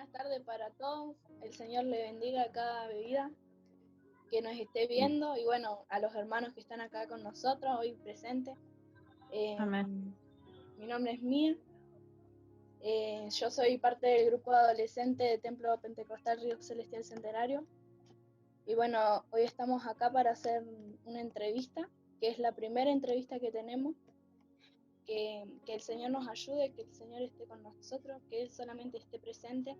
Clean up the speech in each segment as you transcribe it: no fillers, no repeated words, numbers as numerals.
Buenas tardes para todos. El Señor le bendiga a cada vida que nos esté viendo y bueno, a los hermanos que están acá con nosotros hoy presentes. Amén. Mi nombre es Mir. Yo soy parte del grupo de adolescentes de Templo Pentecostal Río Celestial Centenario. Y bueno, hoy estamos acá para hacer una entrevista, que es la primera entrevista que tenemos. Que el Señor nos ayude, que el Señor esté con nosotros, que Él solamente esté presente.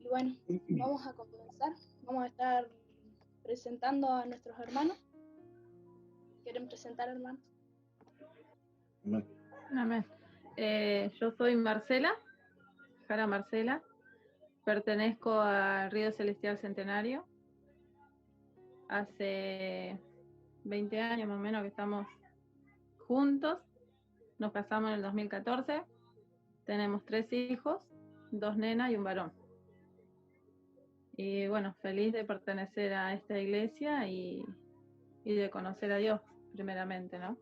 Y bueno, vamos a comenzar. Vamos a estar presentando a nuestros hermanos. ¿Quieren presentar, hermanos? Amén. Yo soy Marcela, Jara Marcela, pertenezco al Río Celestial Centenario. Hace 20 años más o menos que estamos juntos, nos casamos en el 2014, tenemos 3 hijos, 2 nenas y un varón. Y bueno, feliz de pertenecer a esta iglesia y de conocer a Dios primeramente, ¿no?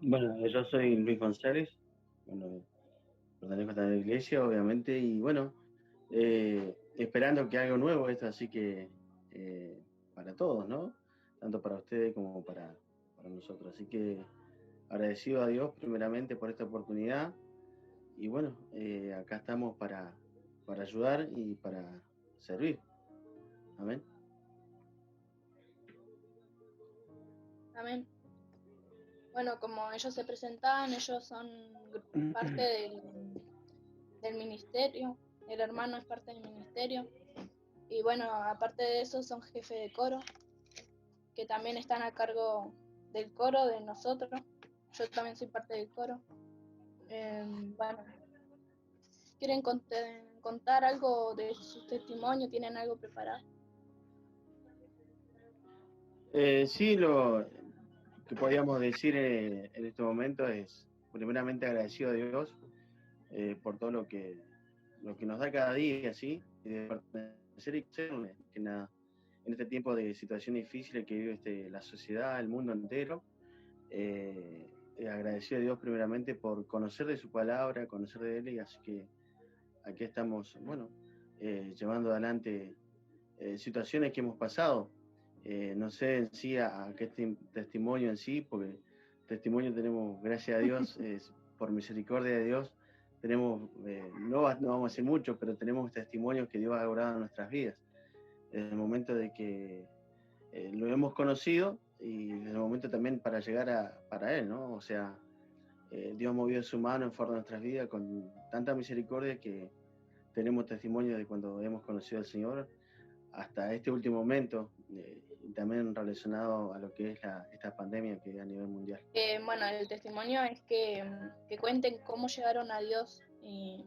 Bueno, yo soy Luis González, bueno, pertenezco a esta iglesia, obviamente, y bueno, esperando que algo nuevo esto, así que para todos, ¿no? Tanto para ustedes como para nosotros. Así que agradecido a Dios primeramente por esta oportunidad, y bueno, acá estamos para ayudar y para servir. Amén. Amén. Bueno, como ellos se presentaban, ellos son parte del ministerio. El hermano es parte del ministerio. Y bueno, aparte de eso, son jefes de coro, que también están a cargo del coro de nosotros. Yo también soy parte del coro. Bueno, ¿quieren contar algo de su testimonio? ¿Tienen algo preparado? Sí, lo que podríamos decir en este momento es primeramente agradecido a Dios por todo lo que nos da cada día, ¿sí? Y de pertenecer y serle, que nada, en este tiempo de situación difícil que vive la sociedad, el mundo entero, agradecido a Dios primeramente por conocer de su palabra, conocer de Él, y así que aquí estamos, bueno, llevando adelante situaciones que hemos pasado. No sé en sí a qué testimonio en sí, porque testimonio tenemos, gracias a Dios, por misericordia de Dios, tenemos, no vamos a decir mucho, pero tenemos testimonios que Dios ha obrado en nuestras vidas. Desde el momento de que lo hemos conocido y desde el momento también para llegar para Él, ¿no? O sea, Dios ha movido su mano en favor de nuestras vidas con tanta misericordia que tenemos testimonio de cuando hemos conocido al Señor hasta este último momento, también relacionado a lo que es esta pandemia que es a nivel mundial. Bueno, el testimonio es que cuenten cómo llegaron a Dios y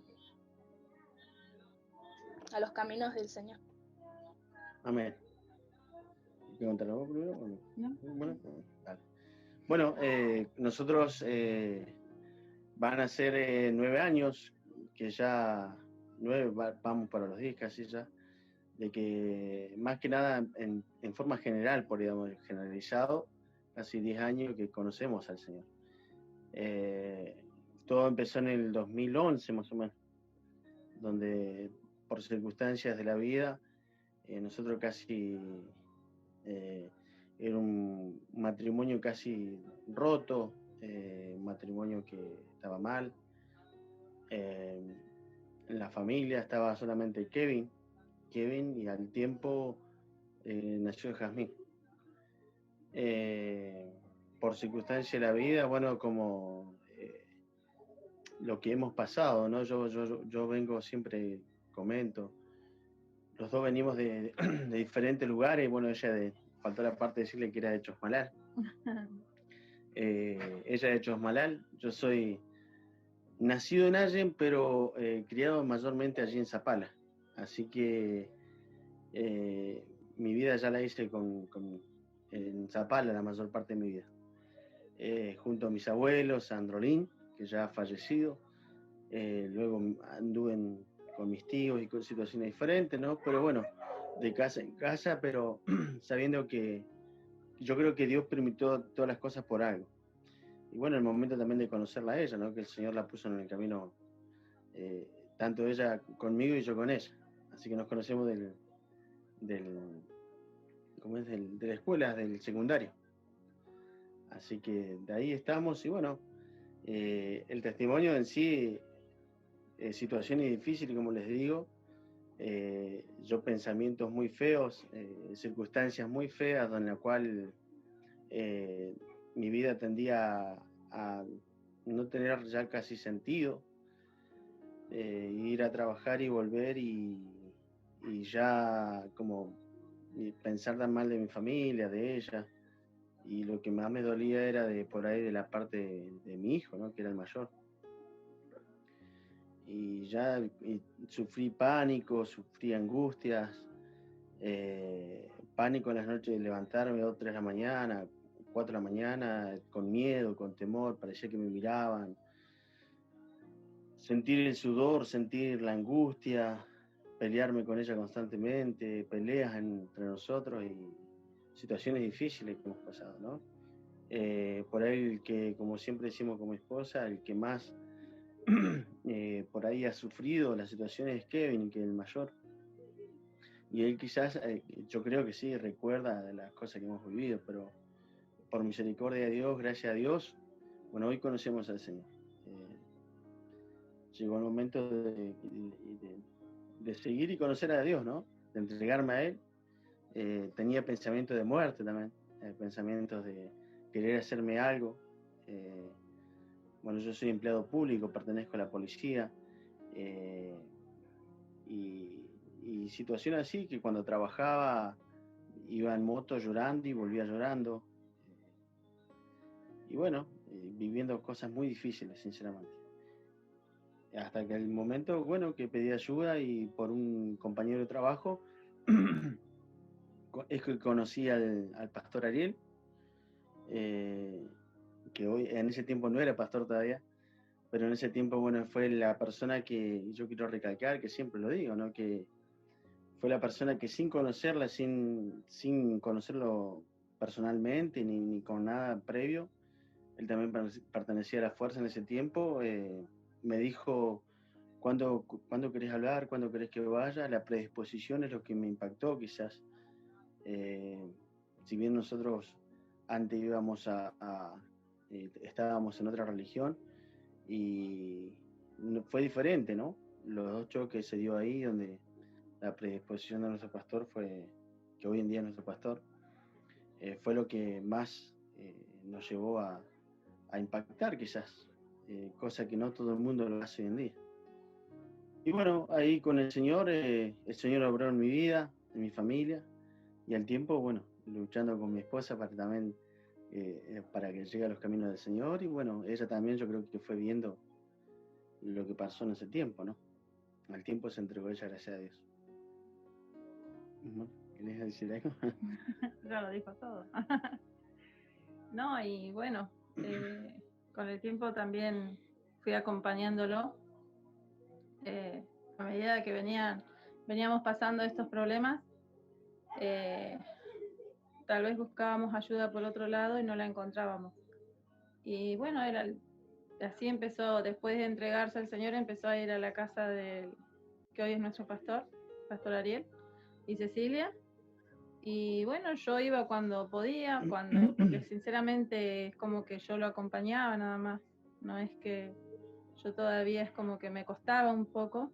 a los caminos del Señor. Amén. ¿Quieres contar algo primero? ¿No? Bueno, nosotros van a ser 9 años, que ya 9, vamos para los 10 casi ya, de que más que nada en forma general, podríamos generalizado, casi 10 años que conocemos al Señor. Todo empezó en el 2011 más o menos, donde por circunstancias de la vida, nosotros casi era un matrimonio casi roto, un matrimonio que estaba mal. En la familia estaba solamente Kevin, y al tiempo nació Jazmín. Por circunstancias de la vida, bueno, como lo que hemos pasado, ¿no? Yo vengo, siempre comento, los dos venimos de diferentes lugares. Bueno, faltó la parte de decirle que era de Chosmalal. Ella de Chosmalal, yo soy nacido en Allen, pero criado mayormente allí en Zapala. Así que mi vida ya la hice en Zapala la mayor parte de mi vida. Junto a mis abuelos, Androlín, que ya ha fallecido. Luego anduve con mis tíos y con situaciones diferentes, ¿no? Pero bueno, de casa en casa, pero sabiendo que yo creo que Dios permitió todas las cosas por algo. Y bueno, el momento también de conocerla a ella, ¿no? Que el Señor la puso en el camino tanto ella conmigo y yo con ella. Así que nos conocemos de la escuela, del secundario. Así que de ahí estamos y bueno, el testimonio en sí, situaciones difíciles, como les digo, yo pensamientos muy feos, circunstancias muy feas en la cual mi vida tendía a no tener ya casi sentido, ir a trabajar y volver y ya como pensar tan mal de mi familia, de ella, y lo que más me dolía era de por ahí de la parte de mi hijo, ¿no? Que era el mayor. Y ya sufrí pánico, sufrí angustias, pánico en las noches de levantarme a 2, 3 de la mañana, 4 de la mañana, con miedo, con temor, parecía que me miraban. Sentir el sudor, sentir la angustia, pelearme con ella constantemente, peleas entre nosotros y situaciones difíciles que hemos pasado, ¿no? Por ahí el que, como siempre decimos con mi esposa, el que más por ahí ha sufrido las situaciones es Kevin, que es el mayor. Y él quizás, yo creo que sí, recuerda de las cosas que hemos vivido, pero por misericordia de Dios, gracias a Dios, bueno, hoy conocemos al Señor. Llegó el momento de seguir y conocer a Dios, ¿no? De entregarme a Él. Tenía pensamientos de muerte también, pensamientos de querer hacerme algo. Bueno, yo soy empleado público, pertenezco a la policía, y situaciones así que cuando trabajaba iba en moto llorando y volvía llorando. Y bueno, viviendo cosas muy difíciles, sinceramente. Hasta que el momento, bueno, que pedí ayuda y por un compañero de trabajo es que conocí al pastor Ariel, que hoy en ese tiempo no era pastor todavía, pero en ese tiempo, bueno, fue la persona que yo quiero recalcar, que siempre lo digo, ¿no? Que fue la persona que sin conocerla, sin conocerlo personalmente ni con nada previo, él también pertenecía a la fuerza en ese tiempo, me dijo, ¿cuándo querés hablar? ¿Cuándo querés que vaya? La predisposición es lo que me impactó quizás. Si bien nosotros antes íbamos estábamos en otra religión y fue diferente, ¿no? Los 2 choques se dio ahí donde la predisposición de nuestro pastor fue, que hoy en día es nuestro pastor, fue lo que más nos llevó a impactar quizás, cosa que no todo el mundo lo hace hoy en día. Y bueno, ahí con el Señor obró en mi vida, en mi familia, y al tiempo, bueno, luchando con mi esposa para también, para que llegue a los caminos del Señor, y bueno, ella también yo creo que fue viendo lo que pasó en ese tiempo, ¿no? Al tiempo se entregó ella, gracias a Dios. ¿Querés decir algo? Ya lo dijo todo. No, y bueno, con el tiempo también fui acompañándolo. A medida que veníamos pasando estos problemas, tal vez buscábamos ayuda por otro lado y no la encontrábamos. Y bueno, así empezó, después de entregarse al Señor, empezó a ir a la casa que hoy es nuestro pastor Ariel y Cecilia. Y bueno, yo iba cuando podía, porque sinceramente es como que yo lo acompañaba nada más. No es que yo todavía, es como que me costaba un poco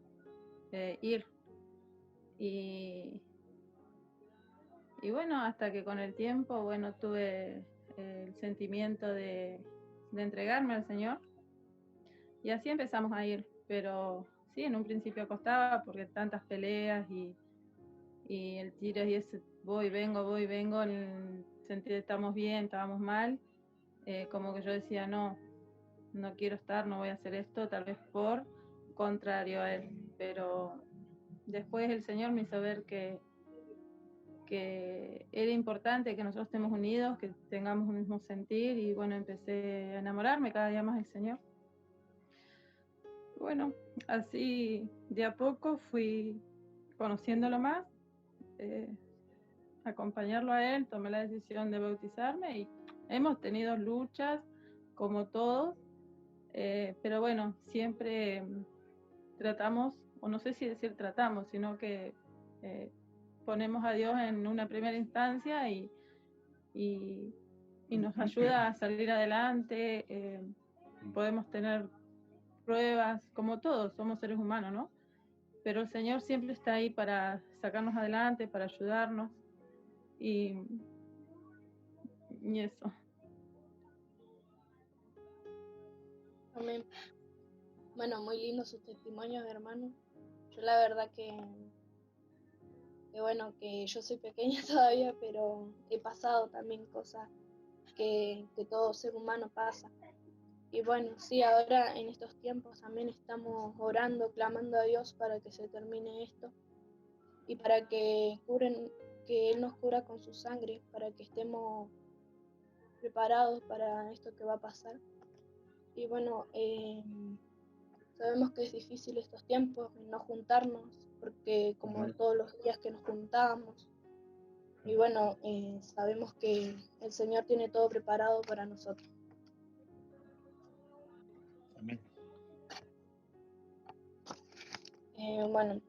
ir. Y bueno, hasta que con el tiempo, bueno, tuve el sentimiento de entregarme al Señor. Y así empezamos a ir. Pero sí, en un principio costaba porque tantas peleas y el tiro y ese voy, vengo, en el sentido de estamos bien, estábamos mal, como que yo decía, no quiero estar, no voy a hacer esto, tal vez por contrario a él, pero después el Señor me hizo ver que era importante que nosotros estemos unidos, que tengamos un mismo sentir, y bueno, empecé a enamorarme cada día más del Señor. Bueno, así de a poco fui conociéndolo más, acompañarlo a él, tomé la decisión de bautizarme y hemos tenido luchas como todos, pero bueno, siempre tratamos, o no sé si decir tratamos, sino que ponemos a Dios en una primera instancia y nos ayuda a salir adelante. Podemos tener pruebas, como todos, somos seres humanos, ¿no? Pero el Señor siempre está ahí para sacarnos adelante, para ayudarnos, y eso. Amén. Bueno, muy lindos sus testimonios, hermano. Yo la verdad que bueno, que yo soy pequeña todavía, pero he pasado también cosas que todo ser humano pasa. Y bueno, sí, ahora en estos tiempos también estamos orando, clamando a Dios para que se termine esto y para que Él nos cura con su sangre, para que estemos preparados para esto que va a pasar. Y bueno, sabemos que es difícil estos tiempos, no juntarnos, porque como todos los días que nos juntábamos, y bueno, sabemos que el Señor tiene todo preparado para nosotros. Amén. Bueno,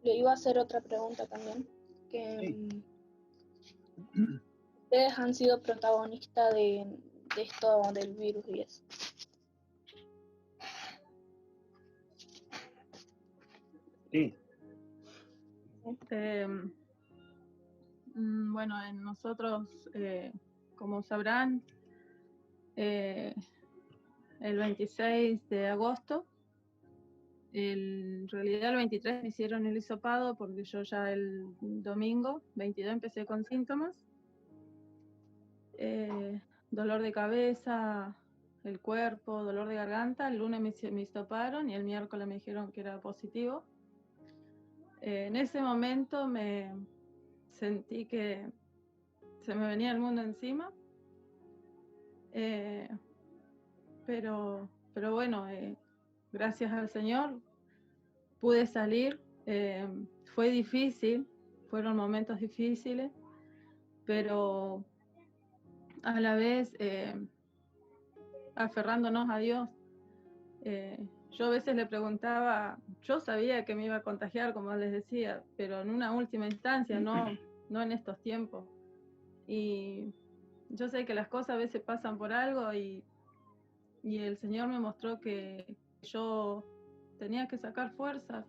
le iba a hacer otra pregunta también, que ustedes han sido protagonistas de esto del virus y eso. Sí. Bueno, en nosotros, como sabrán, el 26 de agosto, en realidad el 23 me hicieron el hisopado porque yo ya el domingo 22 empecé con síntomas, dolor de cabeza, el cuerpo, dolor de garganta. El lunes me hisoparon y el miércoles me dijeron que era positivo. En ese momento me sentí que se me venía el mundo encima, pero bueno, gracias al Señor pude salir. Fue difícil, fueron momentos difíciles, pero a la vez aferrándonos a Dios. Yo a veces le preguntaba, yo sabía que me iba a contagiar, como les decía, pero en una última instancia, no en estos tiempos. Y yo sé que las cosas a veces pasan por algo, y el Señor me mostró que yo tenía que sacar fuerzas,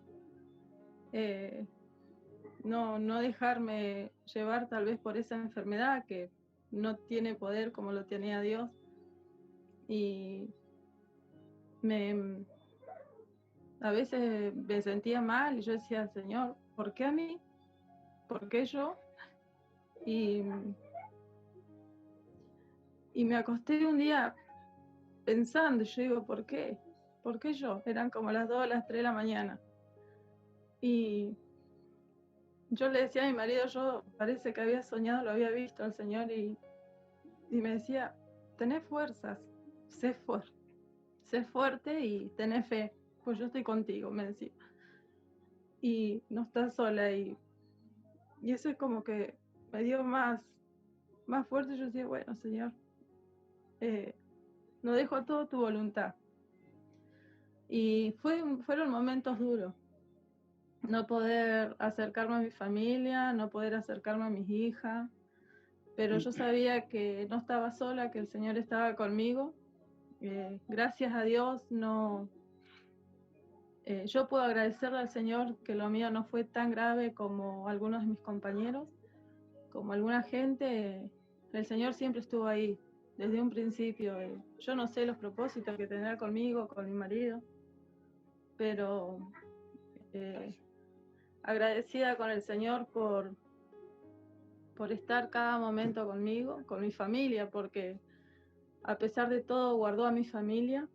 no dejarme llevar tal vez por esa enfermedad que no tiene poder como lo tenía Dios. Y a veces me sentía mal y yo decía, Señor, ¿por qué a mí? ¿Por qué yo? Y me acosté un día pensando, yo digo, ¿por qué? ¿Por qué yo? Eran como las 2 o las 3 de la mañana. Y yo le decía a mi marido, yo parece que había soñado, lo había visto al Señor, y me decía, tenés fuerzas, sé fuerte y tenés fe, pues yo estoy contigo, me decía. Y no estás sola, y eso es como que me dio más fuerte. Yo decía, bueno, Señor, no dejo a todo tu voluntad. Y fueron momentos duros. No poder acercarme a mi familia, no poder acercarme a mis hijas, pero yo sabía que no estaba sola, que el Señor estaba conmigo. Gracias a Dios, yo puedo agradecerle al Señor que lo mío no fue tan grave como algunos de mis compañeros, como alguna gente. El Señor siempre estuvo ahí, desde un principio. Yo no sé los propósitos que tendrá conmigo, con mi marido, pero agradecida con el Señor por estar cada momento conmigo, con mi familia, porque a pesar de todo guardó a mi familia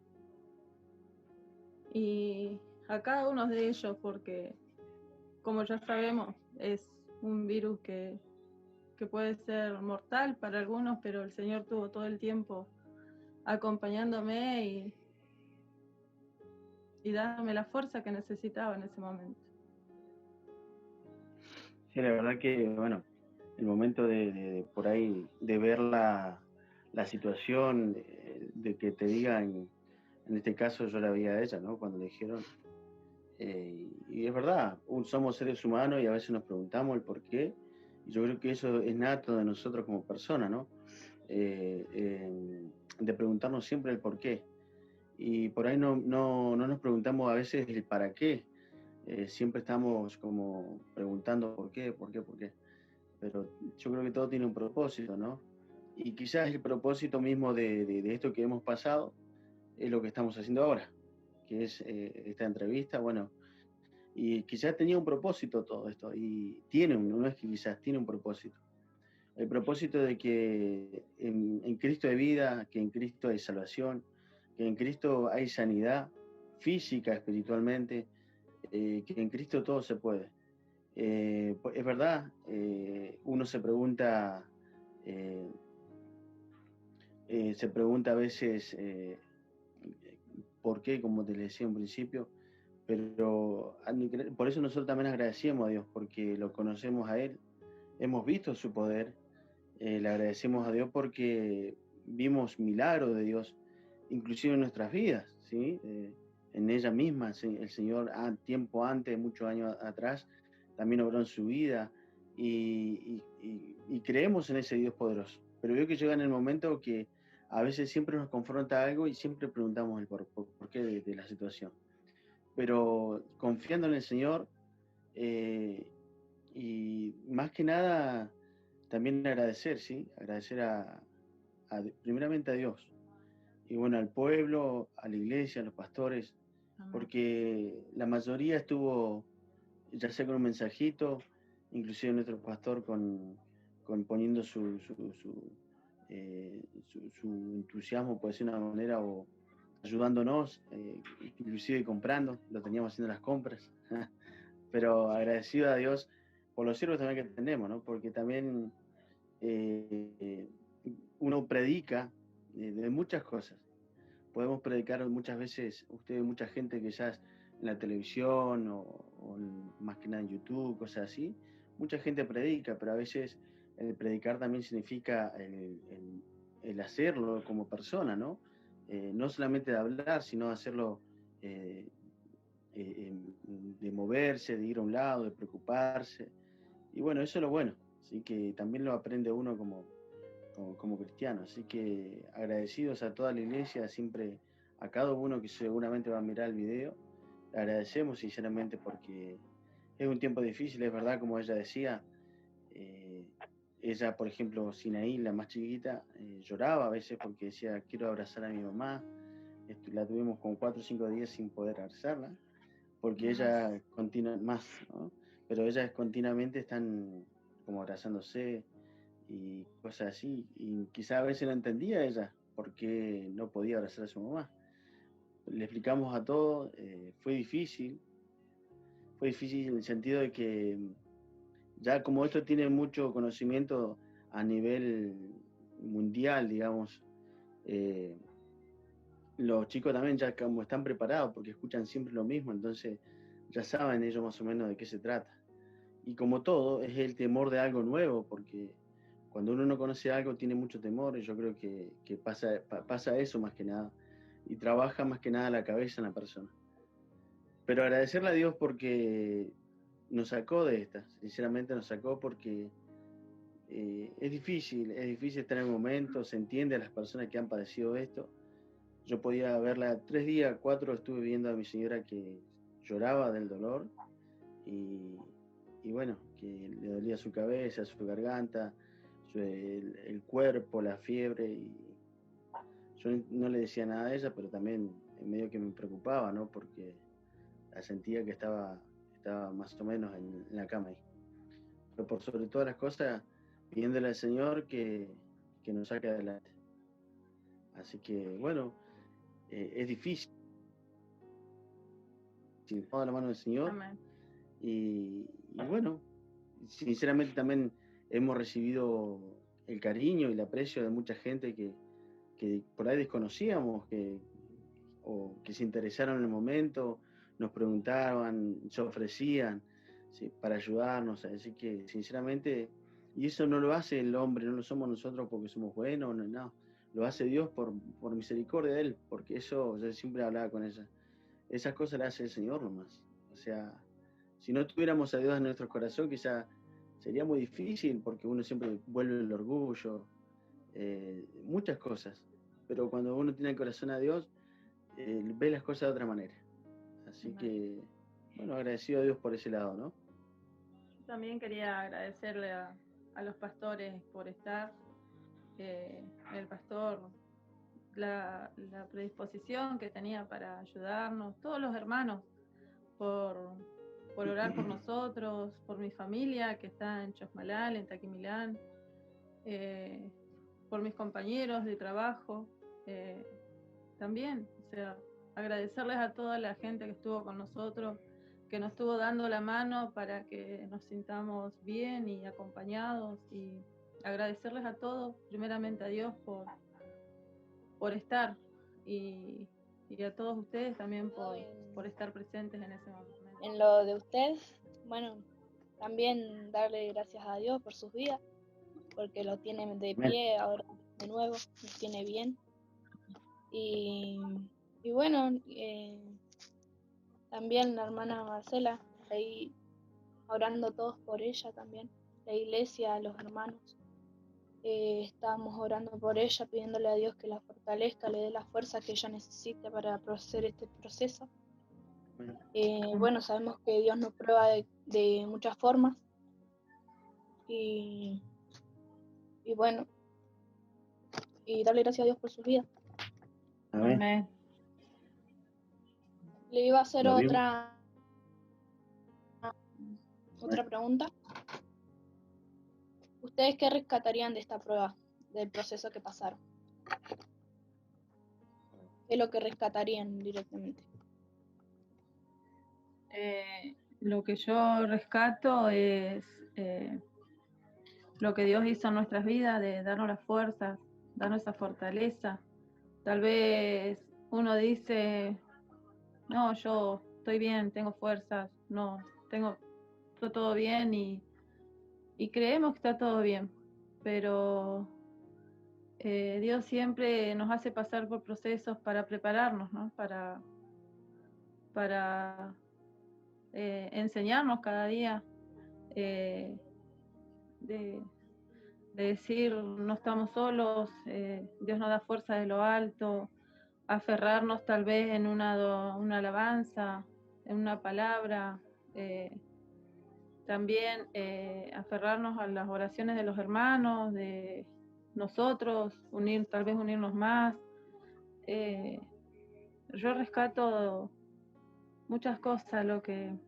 y a cada uno de ellos, porque como ya sabemos es un virus que puede ser mortal para algunos, pero el Señor tuvo todo el tiempo acompañándome y dándome la fuerza que necesitaba en ese momento. Sí, la verdad que, bueno, el momento de por ahí, de ver la la situación de que te digan, en este caso yo la vi a ella, ¿no? Cuando le dijeron, y es verdad, somos seres humanos y a veces nos preguntamos el por qué, y yo creo que eso es nato de nosotros como personas, ¿no? De preguntarnos siempre el por qué. Y por ahí no nos preguntamos a veces el para qué. Siempre estamos como preguntando por qué. Pero yo creo que todo tiene un propósito, ¿no? Y quizás el propósito mismo de esto que hemos pasado es lo que estamos haciendo ahora, que es esta entrevista, bueno, y quizás tenía un propósito todo esto, y no es que quizás, tiene un propósito. El propósito de que en Cristo hay vida, que en Cristo hay salvación, que en Cristo hay sanidad física, espiritualmente, que en Cristo todo se puede. Es verdad, uno se pregunta a veces por qué, como te decía en principio, pero por eso nosotros también agradecemos a Dios, porque lo conocemos a Él, hemos visto su poder, le agradecemos a Dios porque vimos milagros de Dios, inclusive en nuestras vidas, ¿sí? En ella misma, ¿sí? El Señor, tiempo antes, muchos años atrás, también obró en su vida y creemos en ese Dios poderoso. Pero veo que llega en el momento que a veces siempre nos confronta algo y siempre preguntamos el por qué de la situación. Pero confiando en el Señor y más que nada también agradecer, ¿sí? Agradecer primeramente a Dios y bueno, al pueblo, a la iglesia, a los pastores, porque la mayoría estuvo ya sea con un mensajito, inclusive nuestro pastor con poniendo su entusiasmo, por decir de una manera, o ayudándonos, inclusive comprando, lo teníamos haciendo las compras, pero agradecido a Dios por los siervos también que tenemos, ¿no? Porque también uno predica de muchas cosas. Podemos predicar muchas veces, mucha gente que ya en la televisión o más que nada en YouTube, cosas así, mucha gente predica, pero a veces el predicar también significa el hacerlo como persona, ¿no? No solamente de hablar, sino hacerlo de moverse, de ir a un lado, de preocuparse. Y bueno, eso es lo bueno, así que también lo aprende uno como cristiano. Así que agradecidos a toda la iglesia, siempre a cada uno que seguramente va a mirar el video. Le agradecemos sinceramente porque es un tiempo difícil, es verdad, como ella decía. Ella, por ejemplo, Sinaí, la más chiquita, lloraba a veces porque decía, quiero abrazar a mi mamá. La tuvimos como 4 o 5 días sin poder abrazarla, porque ella más, ¿no? Pero ellas continuamente están como abrazándose y cosas así, y quizá a veces no entendía ella por qué no podía abrazar a su mamá. Le explicamos a todos, fue difícil en el sentido de que ya como esto tiene mucho conocimiento a nivel mundial, digamos, los chicos también ya como están preparados porque escuchan siempre lo mismo, entonces ya saben ellos más o menos de qué se trata. Y como todo, es el temor de algo nuevo, porque cuando uno no conoce algo tiene mucho temor, y yo creo que pasa eso más que nada, y trabaja más que nada la cabeza en la persona. Pero agradecerle a Dios porque nos sacó de esta, sinceramente nos sacó porque es difícil estar en el momento, se entiende a las personas que han padecido esto. Yo podía verla 3 días, 4, estuve viendo a mi señora que lloraba del dolor y bueno, que le dolía su cabeza, su garganta, el cuerpo, la fiebre, y yo no le decía nada a ella, pero también en medio que me preocupaba, ¿no? Porque la sentía que estaba más o menos en la cama ahí. Pero por sobre todas las cosas, pidiéndole al Señor que nos saque adelante. Así que, bueno, es difícil, toda la mano del Señor. Amén. Y bueno, sinceramente también hemos recibido el cariño y el aprecio de mucha gente que por ahí desconocíamos, o que se interesaron en el momento, nos preguntaban, se ofrecían, ¿sí?, para ayudarnos. Así que sinceramente, y eso no lo hace el hombre, no lo somos nosotros porque somos buenos, no, lo hace Dios por misericordia de Él, porque eso, yo siempre hablaba con ella, esas cosas las hace el Señor nomás. O sea, si no tuviéramos a Dios en nuestro corazón, quizá sería muy difícil, porque uno siempre vuelve el orgullo, muchas cosas. Pero cuando uno tiene el corazón a Dios, ve las cosas de otra manera. Así que, bueno, agradecido a Dios por ese lado, ¿no? También quería agradecerle a los pastores por estar, el pastor, la predisposición que tenía para ayudarnos, todos los hermanos, por orar por nosotros, por mi familia que está en Chosmalal, en Taquimilán, por mis compañeros de trabajo, también, o sea, agradecerles a toda la gente que estuvo con nosotros, que nos estuvo dando la mano para que nos sintamos bien y acompañados, y agradecerles a todos, primeramente a Dios por estar, y a todos ustedes también por estar presentes en ese momento. En lo de ustedes, bueno, también darle gracias a Dios por sus vidas, porque lo tiene de pie ahora de nuevo, lo tiene bien. Y bueno, también la hermana Marcela, ahí orando todos por ella también, la iglesia, los hermanos. Estábamos orando por ella, pidiéndole a Dios que la fortalezca, le dé la fuerza que ella necesita para hacer este proceso. Bueno, sabemos que Dios nos prueba de muchas formas. Y bueno, y darle gracias a Dios por su vida. Amén. Le iba a hacer otra pregunta. ¿Ustedes qué rescatarían de esta prueba, del proceso que pasaron? ¿Qué es lo que rescatarían directamente? Lo que yo rescato es lo que Dios hizo en nuestras vidas, de darnos las fuerzas, darnos esa fortaleza. Tal vez uno dice, no, yo estoy bien, tengo fuerzas, no, tengo todo bien, y creemos que está todo bien, pero Dios siempre nos hace pasar por procesos para prepararnos, ¿no? Para enseñarnos cada día, de decir, no estamos solos, Dios nos da fuerza de lo alto, aferrarnos tal vez en una alabanza, en una palabra, también aferrarnos a las oraciones de los hermanos, de nosotros, tal vez unirnos más. Yo rescato muchas cosas, lo que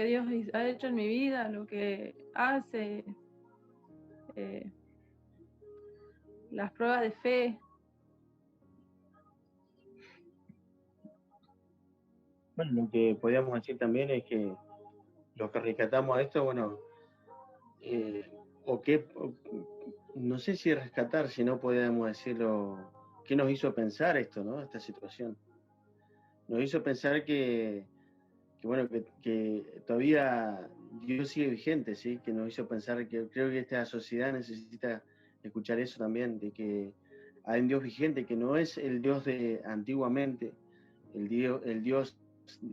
Dios ha hecho en mi vida, lo que hace, las pruebas de fe. Bueno, lo que podríamos decir también es que lo que rescatamos a esto, bueno, no sé si rescatar, si no podríamos decirlo, ¿qué nos hizo pensar esto, no? Esta situación. Nos hizo pensar que todavía Dios sigue vigente, ¿sí? Que nos hizo pensar que creo que esta sociedad necesita escuchar eso también, de que hay un Dios vigente, que no es el Dios de antiguamente, el Dios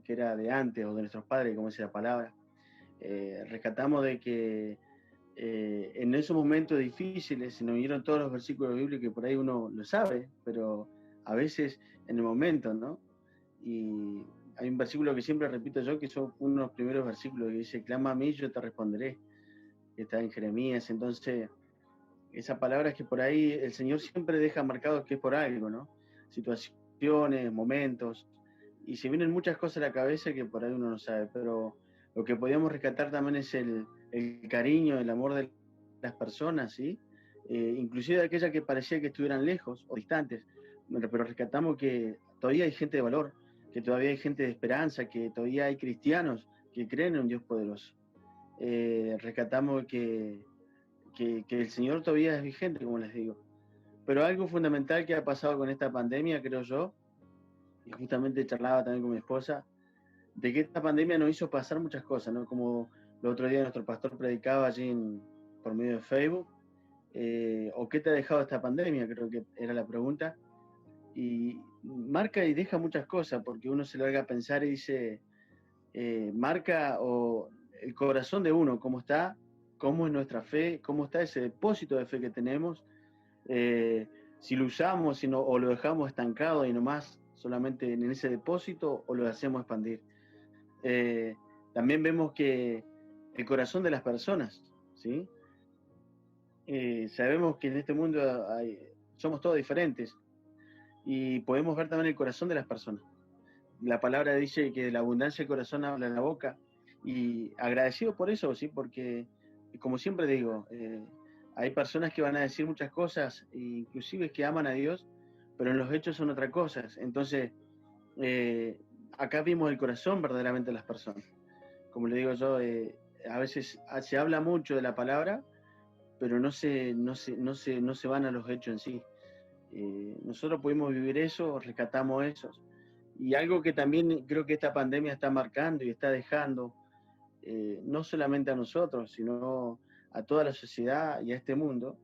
que era de antes o de nuestros padres, como dice la palabra. Rescatamos de que en esos momentos difíciles se nos vinieron todos los versículos bíblicos que por ahí uno lo sabe, pero a veces en el momento, ¿no? Y hay un versículo que siempre repito yo, que son uno de los primeros versículos que dice, clama a mí, yo te responderé, que está en Jeremías. Entonces, esa palabra es que por ahí el Señor siempre deja marcado que es por algo, ¿no? Situaciones, momentos, y se vienen muchas cosas a la cabeza que por ahí uno no sabe, pero lo que podíamos rescatar también es el cariño, el amor de las personas, ¿sí? Inclusive de aquellas que parecía que estuvieran lejos o distantes, pero rescatamos que todavía hay gente de valor, que todavía hay gente de esperanza, que todavía hay cristianos que creen en un Dios poderoso. Rescatamos que el Señor todavía es vigente, como les digo. Pero algo fundamental que ha pasado con esta pandemia, creo yo, y justamente charlaba también con mi esposa, de que esta pandemia nos hizo pasar muchas cosas, ¿no? Como el otro día nuestro pastor predicaba allí por medio de Facebook. ¿O qué te ha dejado esta pandemia? Creo que era la pregunta. Y marca y deja muchas cosas, porque uno se larga a pensar y dice, marca o el corazón de uno, cómo está, cómo es nuestra fe, cómo está ese depósito de fe que tenemos, si lo usamos o lo dejamos estancado y nomás solamente en ese depósito o lo hacemos expandir. También vemos que el corazón de las personas, ¿sí? Sabemos que en este mundo somos todos diferentes y podemos ver también el corazón de las personas. La palabra dice que de la abundancia del corazón habla la boca, y agradecido por eso, ¿sí? Porque, como siempre digo, hay personas que van a decir muchas cosas, inclusive que aman a Dios, pero en los hechos son otras cosas. Entonces, acá vimos el corazón verdaderamente de las personas. Como le digo yo, a veces se habla mucho de la palabra, pero no se van a los hechos en sí. Nosotros pudimos vivir eso, rescatamos eso. Y algo que también creo que esta pandemia está marcando y está dejando, no solamente a nosotros, sino a toda la sociedad y a este mundo,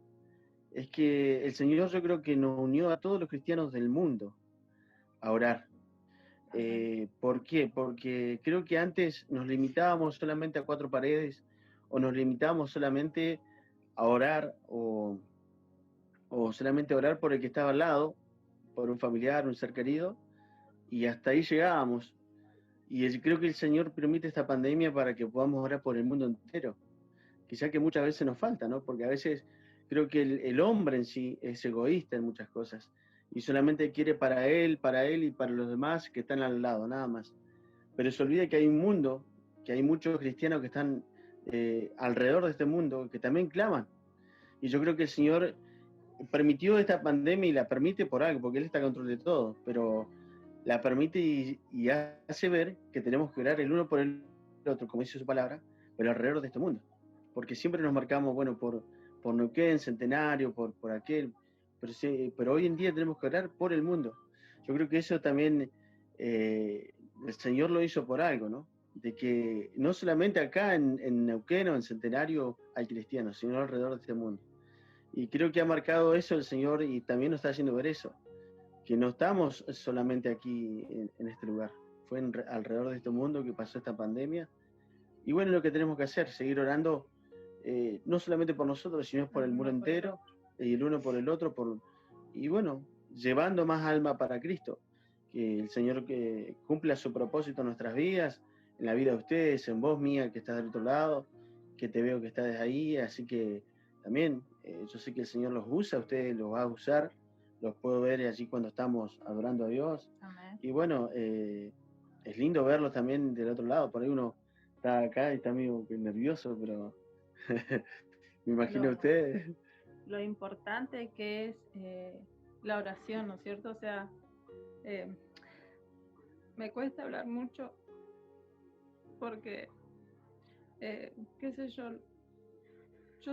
es que el Señor, yo creo que nos unió a todos los cristianos del mundo a orar. ¿Por qué? Porque creo que antes nos limitábamos solamente a 4 paredes, o nos limitábamos solamente a orar, o solamente a orar por el que estaba al lado, por un familiar, un ser querido, y hasta ahí llegábamos. Y creo que el Señor permite esta pandemia para que podamos orar por el mundo entero. Quizá que muchas veces nos falta, ¿no? Porque a veces creo que el hombre en sí es egoísta en muchas cosas y solamente quiere para él y para los demás que están al lado, nada más. Pero se olvida que hay un mundo, que hay muchos cristianos que están alrededor de este mundo, que también claman. Y yo creo que el Señor permitió esta pandemia y la permite por algo, porque Él está a control de todo, pero la permite y hace ver que tenemos que orar el uno por el otro, como dice su palabra, pero alrededor de este mundo. Porque siempre nos marcamos, bueno, por Neuquén, Centenario, por aquel, pero hoy en día tenemos que orar por el mundo. Yo creo que eso también el Señor lo hizo por algo, ¿no? De que no solamente acá en Neuquén o en Centenario hay cristianos, sino alrededor de este mundo. Y creo que ha marcado eso el Señor y también nos está haciendo ver eso, que no estamos solamente aquí en este lugar, fue alrededor de este mundo que pasó esta pandemia. Y bueno, lo que tenemos que hacer, seguir orando, no solamente por nosotros, sino por el mundo entero, y el uno por el otro, y bueno, llevando más alma para Cristo, que el Señor que cumpla su propósito en nuestras vidas, en la vida de ustedes, en vos, mía, que estás del otro lado, que te veo que estás ahí, así que también yo sé que el Señor los usa, ustedes los va a usar, los puedo ver allí cuando estamos adorando a Dios. Amén. Y bueno, es lindo verlos también del otro lado, por ahí uno está acá y está medio nervioso, pero me imagino ustedes. Lo importante que es la oración, ¿no es cierto? O sea, me cuesta hablar mucho porque, qué sé yo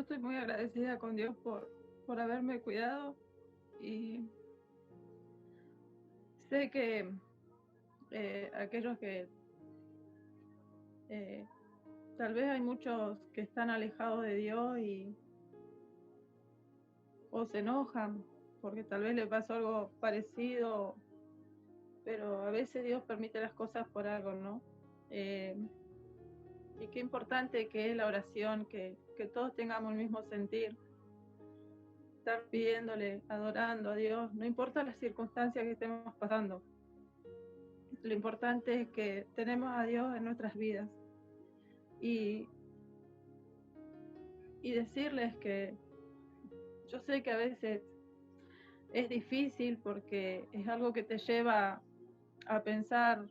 estoy muy agradecida con Dios por haberme cuidado, y sé que aquellos que tal vez hay muchos que están alejados de Dios o se enojan porque tal vez le pasó algo parecido, pero a veces Dios permite las cosas por algo, ¿no? Y qué importante que es la oración, que todos tengamos el mismo sentir, estar pidiéndole, adorando a Dios, no importa las circunstancias que estemos pasando. Lo importante es que tenemos a Dios en nuestras vidas y decirles que yo sé que a veces es difícil porque es algo que te lleva a pensar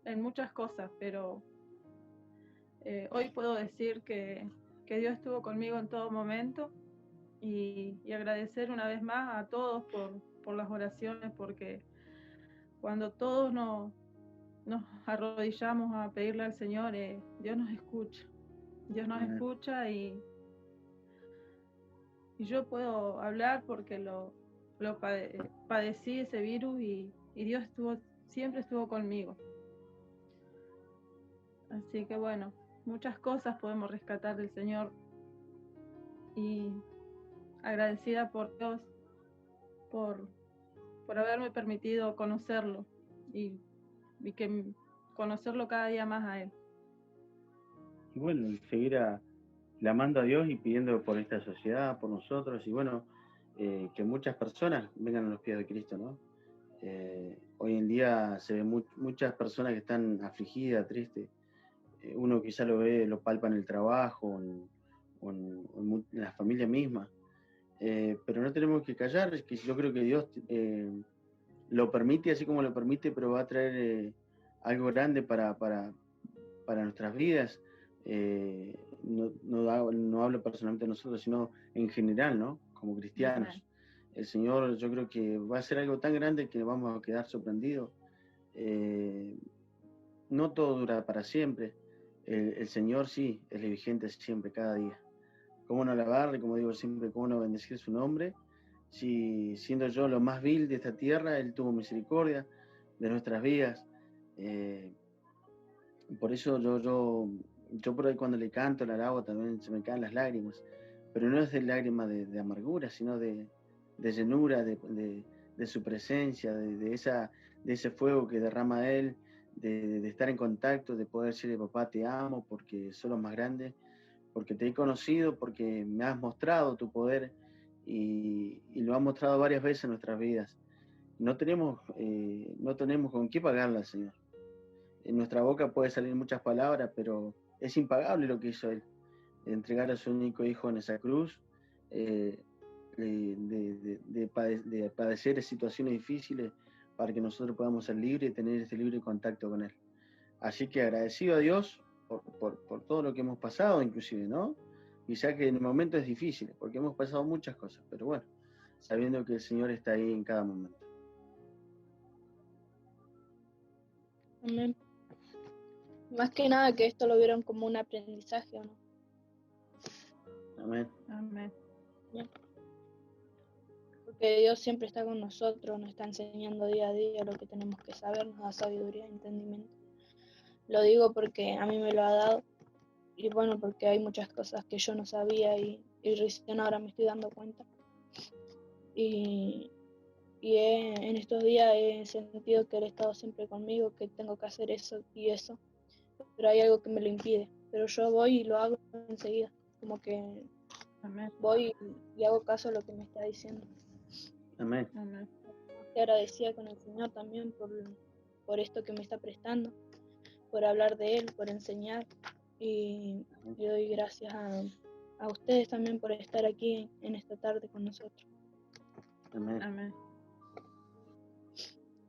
en muchas cosas, pero hoy puedo decir que Dios estuvo conmigo en todo momento, y agradecer una vez más a todos por las oraciones, porque cuando todos nos arrodillamos a pedirle al Señor, Dios nos escucha. Dios nos escucha, y yo puedo hablar porque lo padecí ese virus, y Dios siempre estuvo conmigo. Así que bueno, muchas cosas podemos rescatar del Señor, y agradecida por Dios, por haberme permitido conocerlo y que conocerlo cada día más a Él. Y bueno, seguir clamando a Dios y pidiendo por esta sociedad, por nosotros, y bueno, que muchas personas vengan a los pies de Cristo, ¿no? Hoy en día se ven muchas personas que están afligidas, tristes. Uno quizá lo ve, lo palpa en el trabajo, en la familia misma. Pero no tenemos que callar, es que yo creo que Dios lo permite así como lo permite, pero va a traer algo grande para nuestras vidas. No hablo personalmente de nosotros, sino en general, ¿no? Como cristianos. Amén. El Señor, yo creo que va a ser algo tan grande que vamos a quedar sorprendidos. No todo dura para siempre. El Señor sí es vigente siempre, cada día. ¿Cómo no alabarle? Como digo siempre, ¿cómo no bendecir su nombre? Si siendo yo lo más vil de esta tierra, Él tuvo misericordia de nuestras vidas. Por eso yo por ahí cuando le canto, le alabo, también se me caen las lágrimas. Pero no es de lágrimas de amargura, sino de llenura, de su presencia, de ese fuego que derrama Él, de estar en contacto, de poder decirle, papá, te amo porque sos lo más grande, porque te he conocido, porque me has mostrado tu poder y lo has mostrado varias veces en nuestras vidas. No tenemos con qué pagarla, Señor. En nuestra boca puede salir muchas palabras, pero es impagable lo que hizo Él, de entregar a su único hijo en esa cruz, de padecer situaciones difíciles para que nosotros podamos ser libres y tener este libre contacto con Él. Así que agradecido a Dios por todo lo que hemos pasado, inclusive, ¿no? Quizá que en el momento es difícil, porque hemos pasado muchas cosas, pero bueno, sabiendo que el Señor está ahí en cada momento. Amén. Más que nada que esto lo vieron como un aprendizaje, ¿o no? Amén. Amén. Bien. Porque Dios siempre está con nosotros, nos está enseñando día a día lo que tenemos que saber, nos da sabiduría y entendimiento. Lo digo porque a mí me lo ha dado y bueno, porque hay muchas cosas que yo no sabía y recién ahora me estoy dando cuenta. Y en estos días he sentido que Él ha estado siempre conmigo, que tengo que hacer eso y eso, pero hay algo que me lo impide. Pero yo voy y lo hago enseguida, como que Amén. voy y hago caso a lo que me está diciendo. Amén. Amén. Estoy agradecida con el Señor también por esto que me está prestando, por hablar de Él, por enseñar, y le doy gracias a ustedes también por estar aquí en esta tarde con nosotros. Amén. Amén.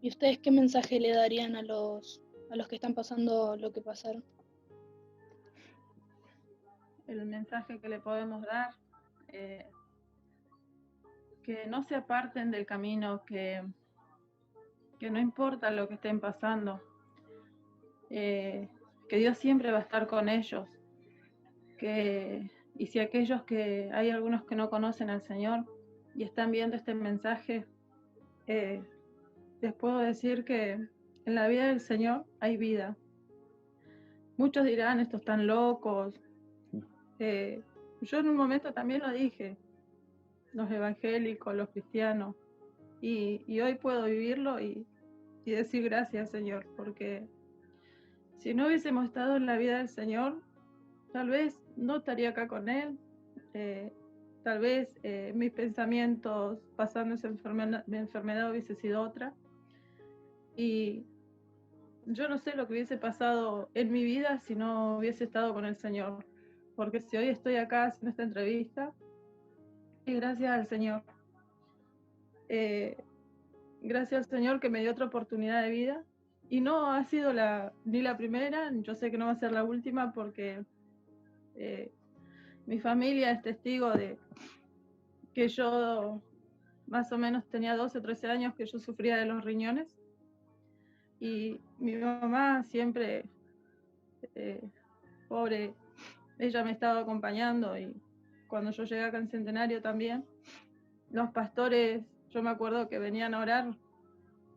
¿Y ustedes qué mensaje le darían a los que están pasando lo que pasaron? El mensaje que le podemos dar, que no se aparten del camino, que no importa lo que estén pasando, que Dios siempre va a estar con ellos, y si hay algunos que no conocen al Señor y están viendo este mensaje, les puedo decir que en la vida del Señor hay vida. Muchos dirán, estos están locos. Yo en un momento también lo dije, los evangélicos, los cristianos, y hoy puedo vivirlo y decir gracias, Señor, porque si no hubiésemos estado en la vida del Señor, tal vez no estaría acá con Él, tal vez mis pensamientos pasando esa enfermedad hubiese sido otra, y yo no sé lo que hubiese pasado en mi vida si no hubiese estado con el Señor, porque si hoy estoy acá haciendo esta entrevista, es gracias al Señor. Gracias al Señor que me dio otra oportunidad de vida, y no ha sido ni la primera, yo sé que no va a ser la última, porque mi familia es testigo de que yo más o menos tenía 12 o 13 años que yo sufría de los riñones, y mi mamá siempre, pobre, ella me estaba acompañando, y cuando yo llegué acá en Centenario también, los pastores, yo me acuerdo que venían a orar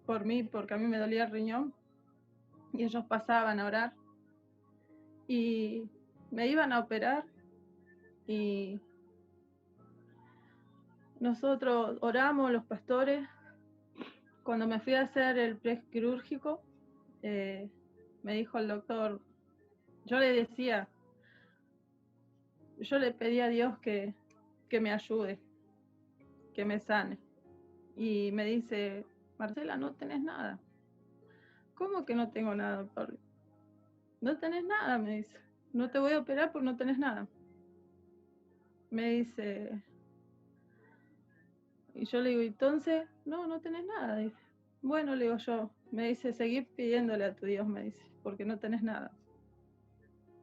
por mí porque a mí me dolía el riñón, y ellos pasaban a orar y me iban a operar, y nosotros oramos, los pastores. Cuando me fui a hacer el prequirúrgico, me dijo el doctor, yo le pedí a Dios que me ayude, que me sane. Y me dice, Marcela, no tenés nada. ¿Cómo que no tengo nada, Pablo? No tenés nada, me dice. No te voy a operar porque no tenés nada. Me dice, y yo le digo, entonces, no tenés nada. Dice, bueno, le digo yo, me dice, seguir pidiéndole a tu Dios, me dice, porque no tenés nada.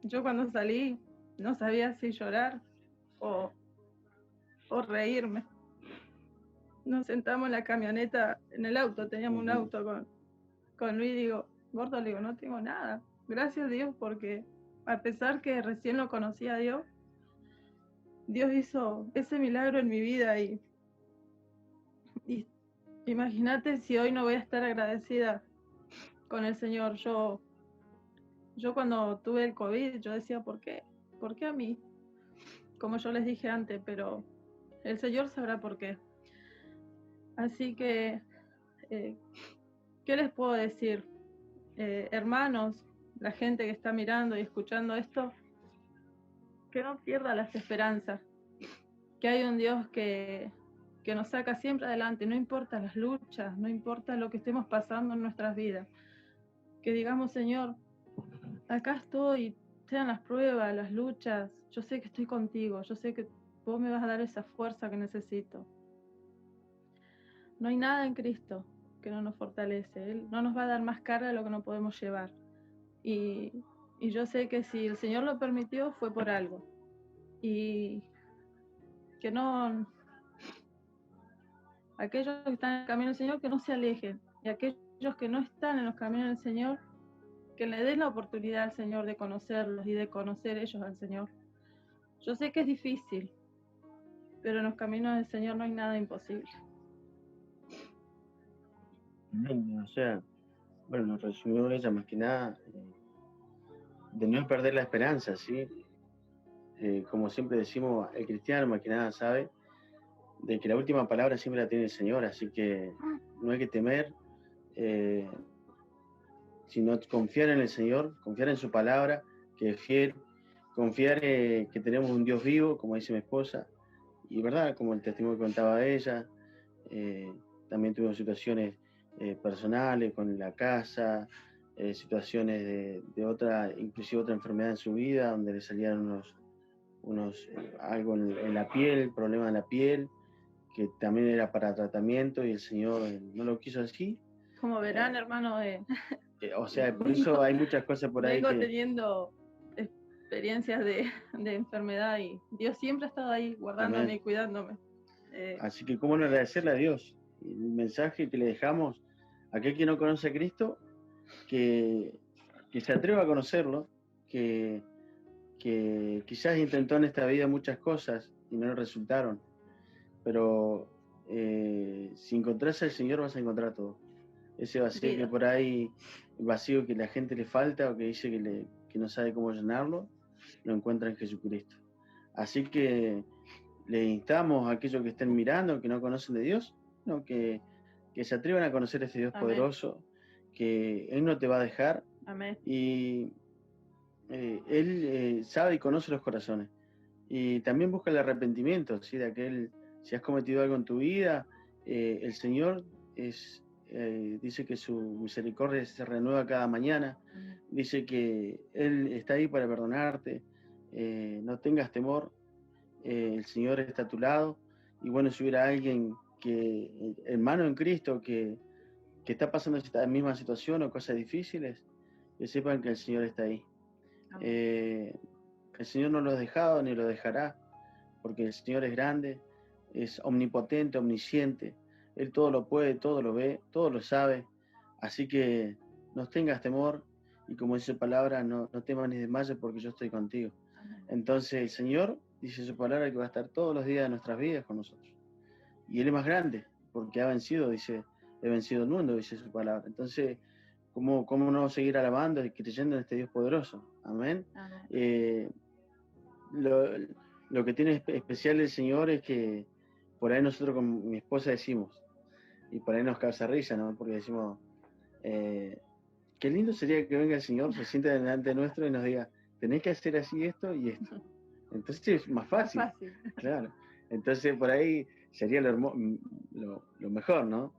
Yo cuando salí no sabía si llorar o reírme. Nos sentamos en la camioneta, en el auto, teníamos un auto con Luis, digo, gordo, le digo, no tengo nada. Gracias a Dios, porque a pesar que recién lo conocí a Dios, Dios hizo ese milagro en mi vida y imagínate si hoy no voy a estar agradecida con el Señor. Yo cuando tuve el COVID, yo decía, ¿por qué? ¿Por qué a mí? Como yo les dije antes, pero el Señor sabrá por qué. Así que, ¿qué les puedo decir? Hermanos, la gente que está mirando y escuchando esto, que no pierda las esperanzas, que hay un Dios que nos saca siempre adelante, no importa las luchas, no importa lo que estemos pasando en nuestras vidas, que digamos, Señor, acá estoy, sean las pruebas, las luchas, yo sé que estoy contigo, yo sé que vos me vas a dar esa fuerza que necesito. No hay nada en Cristo que no nos fortalece, Él no nos va a dar más carga de lo que no podemos llevar. Y yo sé que si el Señor lo permitió fue por algo. Y que no, aquellos que están en el camino del Señor, que no se alejen. Y aquellos que no están en los caminos del Señor, que le den la oportunidad al Señor de conocerlos y de conocer ellos al Señor. Yo sé que es difícil, pero en los caminos del Señor no hay nada imposible. O sea, bueno, nos resumió ella más que nada, de no perder la esperanza, ¿sí? Como siempre decimos, el cristiano más que nada sabe de que la última palabra siempre la tiene el Señor, así que no hay que temer, sino confiar en el Señor, confiar en su palabra, que es fiel, confiar que tenemos un Dios vivo, como dice mi esposa, y verdad, como el testimonio que contaba ella, también tuvimos situaciones personales con la casa, situaciones de otra, inclusive otra enfermedad en su vida, donde le salían algo en la piel, problemas en la piel, que también era para tratamiento y el Señor no lo quiso así. Como verán, hermano, o sea, por eso hay muchas cosas por ahí vengo teniendo experiencias de enfermedad y Dios siempre ha estado ahí guardándome Amén. Y cuidándome. Así que cómo no agradecerle a Dios. El mensaje que le dejamos a aquel que no conoce a Cristo, que se atreva a conocerlo, que quizás intentó en esta vida muchas cosas y no le resultaron, pero si encontrás al Señor vas a encontrar todo. Ese vacío que por ahí, el vacío que la gente le falta o que dice que no sabe cómo llenarlo, lo encuentra en Jesucristo. Así que le instamos a aquellos que estén mirando, que no conocen de Dios, no, que se atrevan a conocer a este Dios Amén. Poderoso, que Él no te va a dejar. Amén. Y Él sabe y conoce los corazones. Y también busca el arrepentimiento, ¿sí? De aquel, si has cometido algo en tu vida, el Señor dice que su misericordia se renueva cada mañana, dice que Él está ahí para perdonarte, no tengas temor, el Señor está a tu lado, y bueno, si hubiera alguien hermano en Cristo, que está pasando esta misma situación o cosas difíciles, que sepan que el Señor está ahí. El Señor no lo ha dejado ni lo dejará, porque el Señor es grande, es omnipotente, omnisciente, Él todo lo puede, todo lo ve, todo lo sabe, así que no tengas temor, y como dice su palabra, no temas ni desmayes porque yo estoy contigo. Entonces el Señor dice su palabra que va a estar todos los días de nuestras vidas con nosotros, y Él es más grande, porque ha vencido, dice, he vencido el mundo, dice su palabra. Entonces, ¿cómo no seguir alabando y creyendo en este Dios poderoso? Amén. Amén. Lo que tiene especial el Señor es que por ahí nosotros con mi esposa decimos, y por ahí nos causa risa, ¿no? Porque decimos, qué lindo sería que venga el Señor, se sienta delante nuestro y nos diga, tenés que hacer así esto y esto. Entonces es más fácil, claro. Entonces por ahí sería lo mejor, ¿no?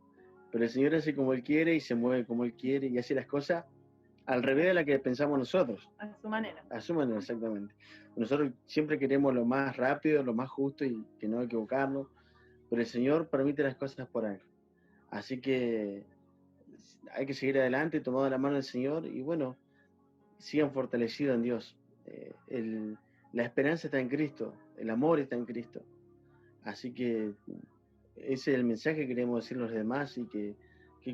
Pero el Señor hace como Él quiere y se mueve como Él quiere y hace las cosas al revés de la que pensamos nosotros. A su manera. A su manera, exactamente. Nosotros siempre queremos lo más rápido, lo más justo y que no equivocarnos, pero el Señor permite las cosas por algo. Así que hay que seguir adelante, tomando la mano del Señor y bueno, sigan fortalecidos en Dios. La esperanza está en Cristo, el amor está en Cristo. Así que ese es el mensaje que queremos decir a los demás y que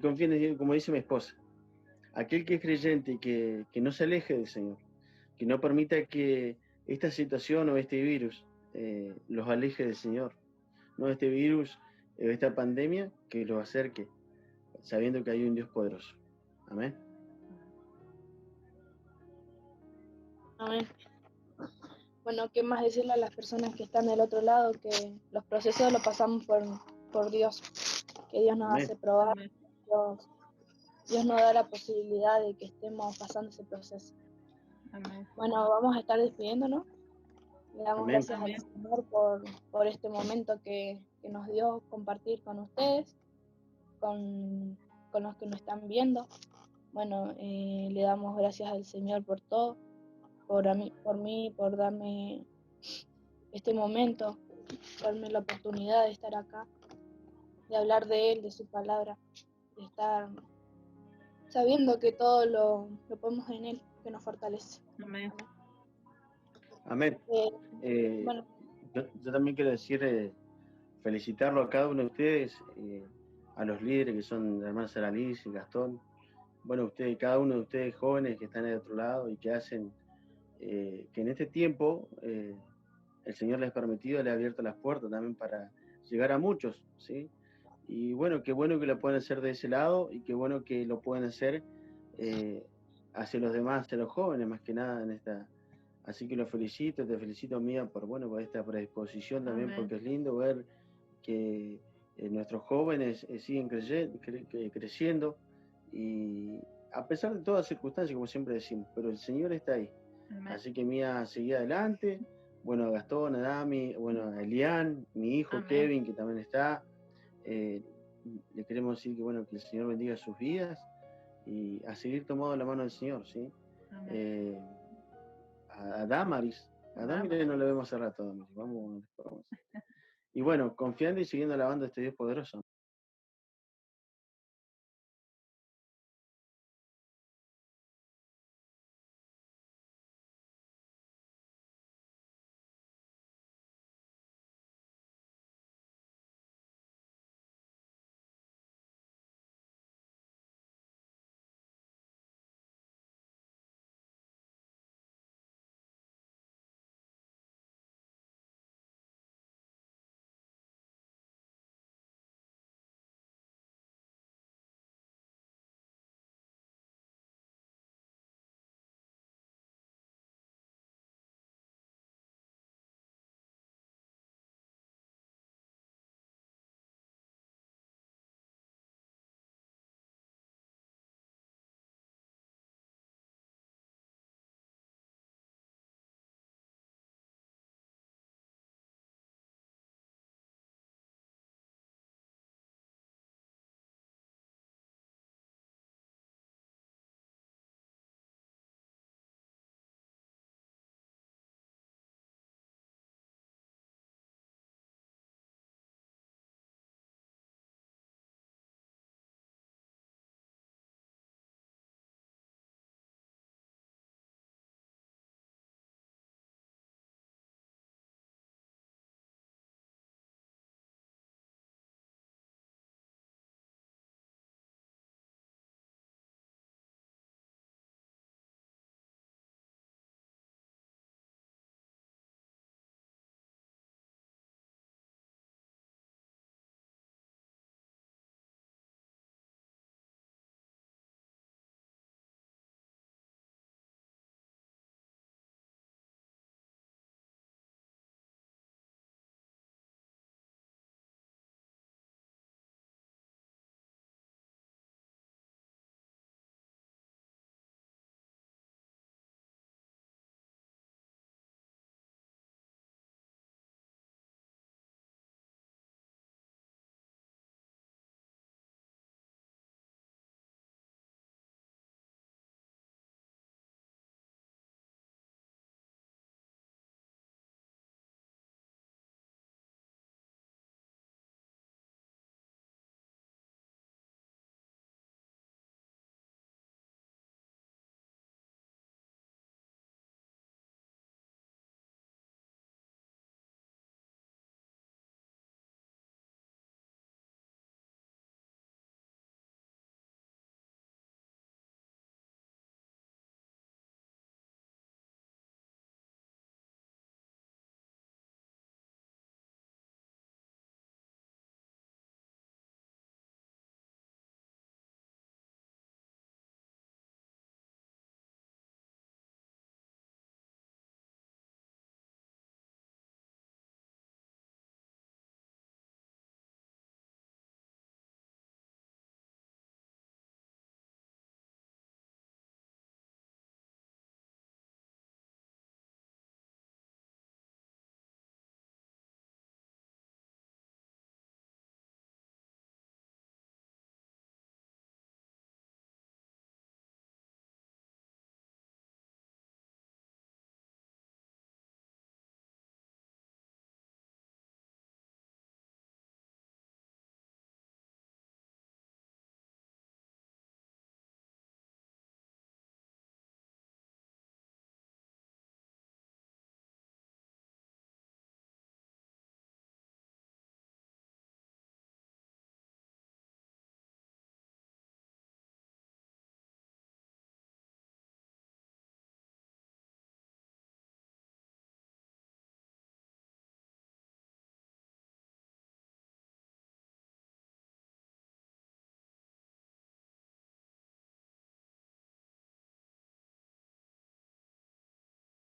confíen en Dios, como dice mi esposa. Aquel que es creyente y que no se aleje del Señor, que no permita que esta situación o este virus los aleje del Señor. No este virus, esta pandemia, que los acerque, sabiendo que hay un Dios poderoso. Amén. Amén. Bueno, ¿qué más decirle a las personas que están del otro lado? Que los procesos los pasamos por Dios, que Dios nos hace probar, Dios nos da la posibilidad de que estemos pasando ese proceso. Amén. Bueno, vamos a estar despidiéndonos. Le damos gracias al Señor por este momento que nos dio compartir con ustedes, con los que nos están viendo. Bueno, le damos gracias al Señor por todo, por mí, por darme este momento, darme la oportunidad de estar acá, de hablar de Él, de su palabra, de estar sabiendo que todo lo podemos en Él, que nos fortalece. Amén. Amén. Bueno. Yo también quiero decir, felicitarlo a cada uno de ustedes, a los líderes que son la hermana Sara Liz y Gastón. Bueno, ustedes, cada uno de ustedes jóvenes que están de otro lado y que hacen que en este tiempo el Señor les ha permitido, les ha abierto las puertas también para llegar a muchos, ¿sí? Y bueno, qué bueno que lo pueden hacer de ese lado y qué bueno que lo pueden hacer hacia los demás, hacia los jóvenes más que nada en esta. Así que los felicito, te felicito Mía por esta predisposición también. Amén. Porque es lindo ver que nuestros jóvenes siguen creciendo y a pesar de todas las circunstancias, como siempre decimos, pero el Señor está ahí. Amén. Así que Mía, seguí adelante. Bueno, a Gastón, a Dami, bueno, a Elian, mi hijo. Amén. Kevin, que también está. Le queremos decir que bueno, que el Señor bendiga sus vidas y a seguir tomando la mano del Señor, ¿sí? A Damaris no le vemos hace rato, Damaris. Vamos. Y bueno, confiando y siguiendo alabando a este Dios poderoso.